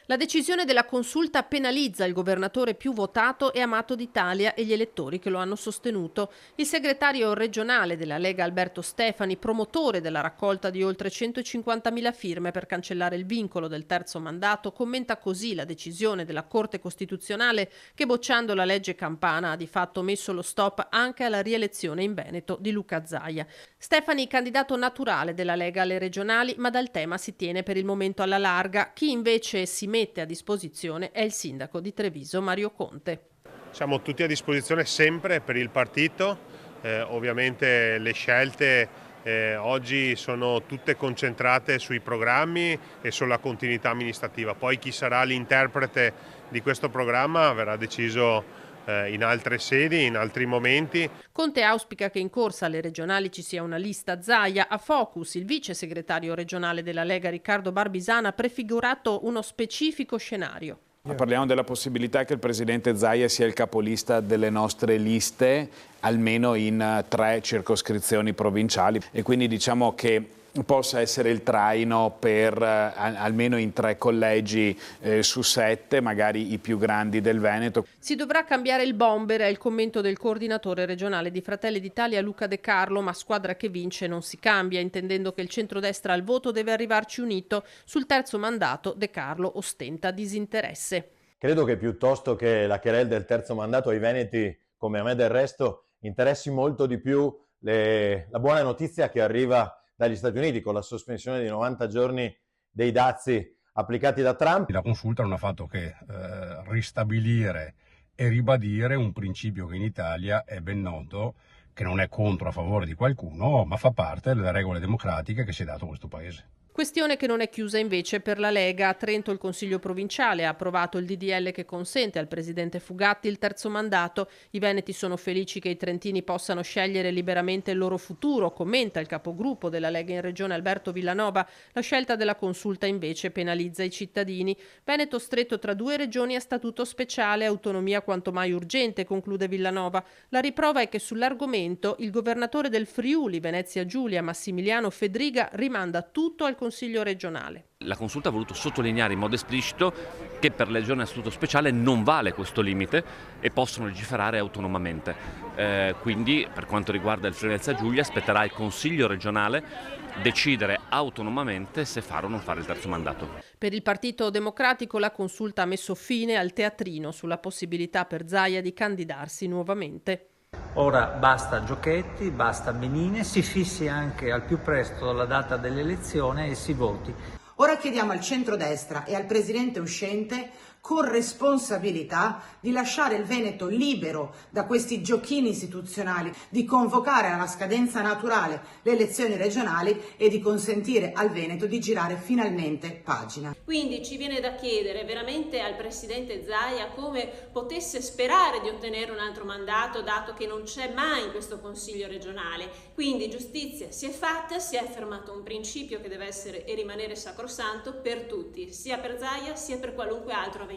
La decisione della consulta penalizza il governatore più votato e amato d'Italia e gli elettori che lo hanno sostenuto. Il segretario regionale della Lega Alberto Stefani, promotore della raccolta di oltre 150.000 firme per cancellare il vincolo del terzo mandato, commenta così la decisione della Corte Costituzionale che, bocciando la legge Campana, ha di fatto messo lo stop anche alla rielezione in Veneto di Luca Zaia. Stefani, candidato naturale della Lega alle regionali, ma dal tema si tiene per il momento alla larga. Chi invece si mette a disposizione è il sindaco di Treviso, Mario Conte. Siamo tutti a disposizione sempre per il partito, ovviamente le scelte oggi sono tutte concentrate sui programmi e sulla continuità amministrativa, poi chi sarà l'interprete di questo programma verrà deciso in altre sedi, in altri momenti. Conte auspica che in corsa alle regionali ci sia una lista Zaia. A Focus il vice segretario regionale della Lega Riccardo Barbisana ha prefigurato uno specifico scenario. Parliamo della possibilità che il presidente Zaia sia il capolista delle nostre liste, almeno in 3 circoscrizioni provinciali, e quindi diciamo che possa essere il traino per almeno in 3 collegi su 7, magari i più grandi del Veneto. Si dovrà cambiare il bomber, è il commento del coordinatore regionale di Fratelli d'Italia Luca De Carlo, ma squadra che vince non si cambia, intendendo che il centrodestra al voto deve arrivarci unito. Sul terzo mandato De Carlo ostenta disinteresse. Credo che piuttosto che la querelle del terzo mandato ai veneti, come a me del resto, interessi molto di più la buona notizia che arriva dagli Stati Uniti con la sospensione di 90 giorni dei dazi applicati da Trump. La consulta non ha fatto che ristabilire e ribadire un principio che in Italia è ben noto, che non è contro o a favore di qualcuno, ma fa parte delle regole democratiche che si è dato a questo Paese. Questione che non è chiusa invece per la Lega. A Trento il Consiglio provinciale ha approvato il DDL che consente al presidente Fugatti il terzo mandato. I veneti sono felici che i trentini possano scegliere liberamente il loro futuro, commenta il capogruppo della Lega in regione Alberto Villanova. La scelta della consulta invece penalizza i cittadini. Veneto stretto tra 2 regioni a statuto speciale, autonomia quanto mai urgente, conclude Villanova. La riprova è che sull'argomento il governatore del Friuli, Venezia Giulia, Massimiliano Fedriga, rimanda tutto al Consiglio regionale. La consulta ha voluto sottolineare in modo esplicito che per le regioni a statuto speciale non vale questo limite e possono legiferare autonomamente. Quindi per quanto riguarda il Friuli Venezia Giulia spetterà il Consiglio regionale decidere autonomamente se fare o non fare il terzo mandato. Per il Partito Democratico la consulta ha messo fine al teatrino sulla possibilità per Zaia di candidarsi nuovamente. Ora basta giochetti, basta menine, si fissi anche al più presto la data dell'elezione e si voti. Ora chiediamo al centrodestra e al presidente uscente con responsabilità di lasciare il Veneto libero da questi giochini istituzionali, di convocare alla scadenza naturale le elezioni regionali e di consentire al Veneto di girare finalmente pagina. Quindi ci viene da chiedere veramente al presidente Zaia come potesse sperare di ottenere un altro mandato, dato che non c'è mai in questo Consiglio regionale. Quindi giustizia si è fatta, si è affermato un principio che deve essere e rimanere sacrosanto per tutti, sia per Zaia sia per qualunque altro avvenire.